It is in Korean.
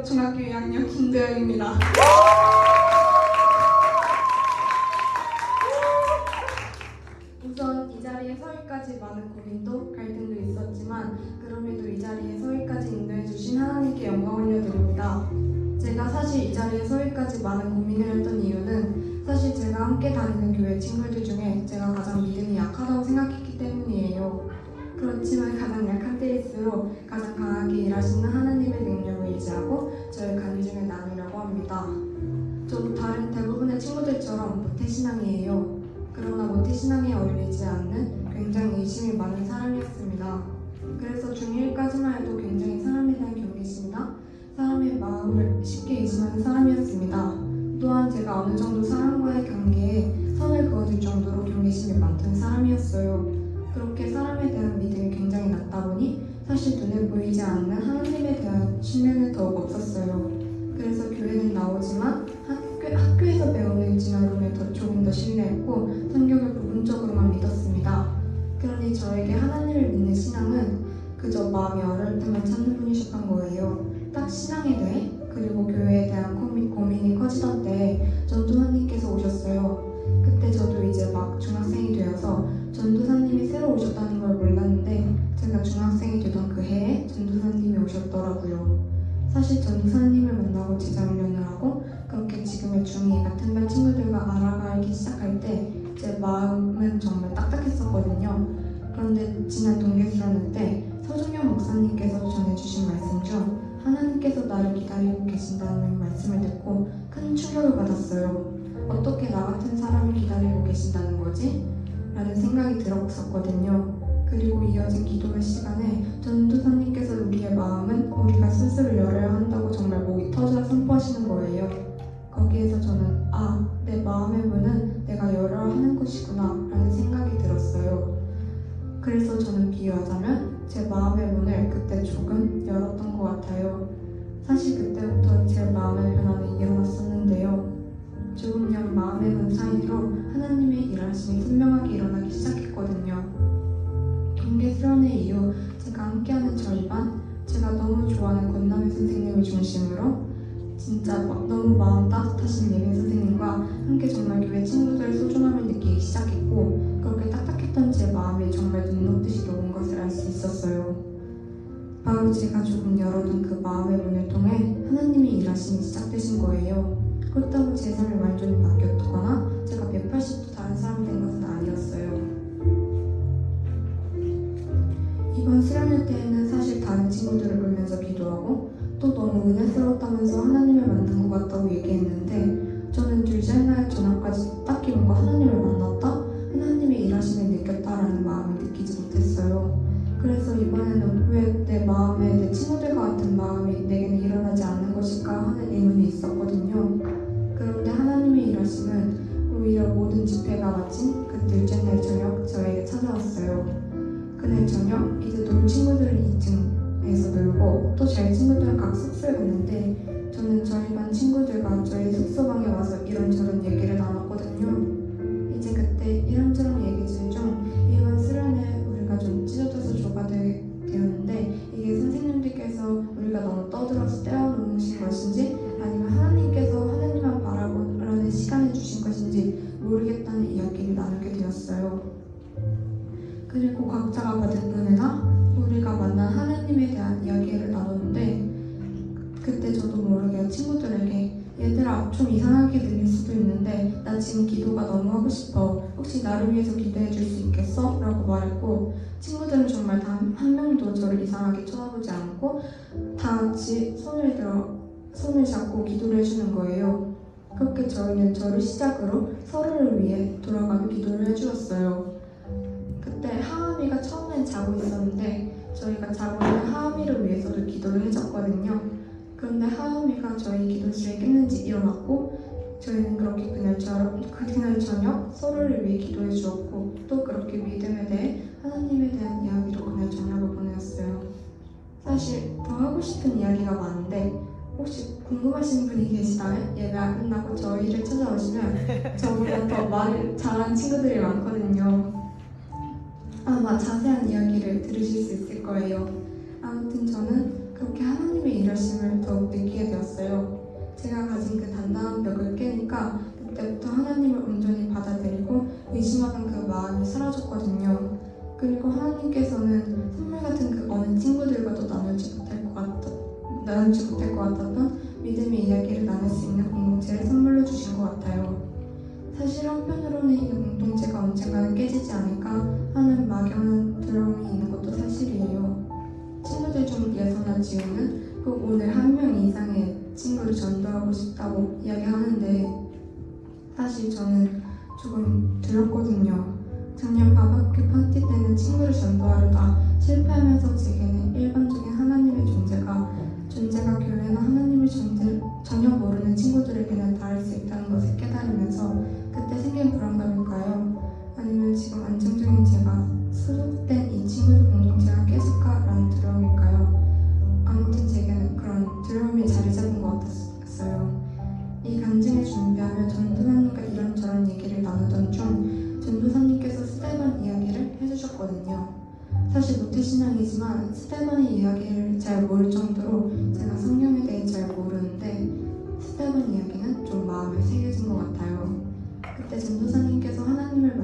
안녕하세요. 중학교 2학년 김도영입니다. 우선 이 자리에 서기까지 많은 고민도 갈등도 있었지만 그럼에도 이 자리에 서기까지 인도해주신 하나님께 영광 올려드립니다. 제가 사실 이 자리에 서기까지 많은 고민을 했던 이유는 사실 제가 함께 다니는 교회 친구들 중에 제가 가장 믿음이 약하다고 생각했기 때문이에요. 그렇지만 가장 약한 때일수록 가장 강하게 일하시는 하나님의 능력을 의지하고 저의 간증을 나누려고 합니다. 저도 다른 대부분의 친구들처럼 모태신앙이에요. 그러나 모태신앙에 어울리지 않는 굉장히 의심이 많은 사람이었습니다. 그래서 중1까지만 해도 굉장히 사람에 대한 경계심이나 사람의 마음을 쉽게 의심하는 사람이었습니다. 또한 제가 어느 정도 사람과의 관계에 선을 그어줄 정도로 경계심이 많던 사람이었어요. 그렇게 사람에 대한 믿음이 굉장히 낮다 보니 사실 눈에 보이지 않는 하나님에 대한 신뢰는 더욱 없었어요. 그래서 교회는 나오지만 학교에서 배우는 진화론에 조금 더 신뢰했고 성경을 부분적으로만 믿었습니다. 그러니 저에게 하나님을 믿는 신앙은 그저 마음이 어려울 때만 찾는 분이셨던 거예요. 딱 신앙에 대해 그리고 교회에 대한 고민이 커지던 때에 전도사님께서 오셨어요. 그때 저도 이제 막 중학생이 되어서 전도사님이 새로 오셨다는 걸 몰랐는데 제가 중학생이 되던 그 해에 전도사님이 오셨더라고요. 사실 전도사님을 만나고 제자훈련을 하고 그렇게 지금의 중2 같은 반 친구들과 알아가기 시작할 때 제 마음은 정말 딱딱했었거든요. 그런데 지난 동계수련회 때 서중현 목사님께서 전해주신 말씀 중 하나님께서 나를 기다리고 계신다는 말씀을 듣고 큰 충격을 받았어요. 어떻게 나 같은 사람을 기다리고 계신다는 거지? 라는 생각이 들었었거든요. 그리고 이어진 기도의 시간에 전도사님께서 우리의 마음은 우리가 스스로 열어야 한다고 정말 목이 터져 선포하시는 거예요. 거기에서 저는 내 마음의 문은 내가 열어야 하는 것이구나 라는 생각이 들었어요. 그래서 저는 비유하자면 제 마음의 문을 그때 조금 열었던 것 같아요. 사실 그때부터 제 마음의 변화는 일어났었는데요. 조금 연 마음의 문 사이로 하나님의 일하심이 분명하게 일어나기 시작했거든요. 동계수련회 이후 제가 함께하는 저희 반, 제가 너무 좋아하는 권남희 선생님을 중심으로 진짜 너무 마음 따뜻하신 예배 선생님과 함께 정말 교회 친구들의 소중함을 느끼기 시작했고 그렇게 딱딱했던 제 마음이 정말 눈 녹듯이 녹은 것을 알 수 있었어요. 바로 제가 조금 열어둔 그 마음의 문을 통해 하나님의 일하심이 시작되신 거예요. 그렇다고 제 삶이 완전히 바뀌었거나 제가 180도 다른 사람이 된 것은 아니었어요. 이번 수련회 때에는 사실 다른 친구들을 보면서 기도하고 또 너무 은혜스러웠다면서 하나님을 만난 것 같다고 얘기했는데 저는 둘째 날 저녁까지 딱히 뭔가 하나님을 만났다? 하나님의 일하심을 느꼈다라는 마음을 느끼지 못했어요. 그래서 이번에는 왜 내 마음에 내 친구들과 같은 마음이 내게는 일어나지 않는 것일까 하는 의문이 있었거든요. 그런데 하나님의 일하심은 오히려 모든 집회가 마친 그 둘째 날 저녁 저에게 찾아왔어요. 그날 저녁 이제 놀 친구들은 2층에서 놀고 또 저희 친구들은 각 숙소에 갔는데 저는 저희 반 친구들과 저희 숙소방에 와서 이런저런 얘기를 나눴거든요. 이제 그때 이런저런 얘기들 중 이번 수련회 우리가 좀 찢어져서 조가 되었는데 이게 선생님들께서 우리가 너무 떠들어서 떼어놓으신 것인지 아니면 하나님께서 하나님만 바라보라는 시간을 주신 것인지 모르겠다는 이야기를 나누게 되었어요. 그리고 각자가 받은 은혜나 우리가 만난 하나님에 대한 이야기를 나눴는데 그때 저도 모르게 친구들에게 얘들아 좀 이상하게 들릴 수도 있는데 나 지금 기도가 너무 하고 싶어. 혹시 나를 위해서 기도해 줄 수 있겠어? 라고 말했고 친구들은 정말 단 한 명도 저를 이상하게 쳐다보지 않고 다 같이 손을 잡고 기도를 해주는 거예요. 그렇게 저희는 저를 시작으로 서로를 위해 돌아가며 기도를 해주었어요. 그때 하은이가 처음엔 자고 있었는데 저희가 자고 있는 하은이를 위해서도 기도를 해줬거든요. 그런데 하은이가 저희 기도실에 깼는지 일어났고 저희는 그렇게 그날 저녁 서로를 위해 기도해 주었고 또 그렇게 믿음에 대해 하나님에 대한 이야기로 그날 저녁을 보내었어요. 사실 더 하고 싶은 이야기가 많은데 혹시 궁금하신 분이 계시다면 예배가 끝나고 저희를 찾아오시면 저보다 더 말을 잘하는 친구들이 많거든요. 아마 자세한 이야기를 들으실 수 있을 거예요. 아무튼 저는 그렇게 하나님의 일하심을 더욱 느끼게 되었어요. 제가 가진 그 단단한 벽을 깨니까 그때부터 하나님을 온전히 받아들이고 의심하던 그 마음이 사라졌거든요. 그리고 하나님께서는 선물 같은 그 어느 친구들과도 나누지 못할 것 같았던 믿음의 이야기를 나눌 수 있는 공동체를 선물로 주신 것 같아요. 사실 한편으로는 이 공동체가 언젠가는 깨지지 않을까 하는 막연한 두려움이 있는 것도 사실이에요. 친구들 중 예서나 지우는 꼭 오늘 한 명 이상의 친구를 전도하고 싶다고 이야기하는데 사실 저는 조금 두렵거든요. 작년 밥학교 파티 때는 친구를 전도하려다 실패하면서 제게는 일반적인 하나님의 존재가 교회나 하나님을 전혀 모르는 친구들에게는 닿을 수 있다는 것을 깨달으면서 그때 생긴 불안감일까요? 아니면 지금 안정적인 제가 소속된 이 친구들 공동체가 깨질까라는 두려움일까요? 아무튼 제게는 그런 두려움이 자리 잡은 것 같았어요. 이 간증을 준비하며 전도사님과 이런저런 얘기를 나누던 중 전도사님께서 스데반 이야기를 해주셨거든요. 사실 모태신앙이지만 스데반의 이야기를 잘 모를 정도로 제가 성경에 대해 잘 모르는데 스데반 이야기는 좀 마음에 새겨진 것 같아요. 그때 전도사님께서 하나님을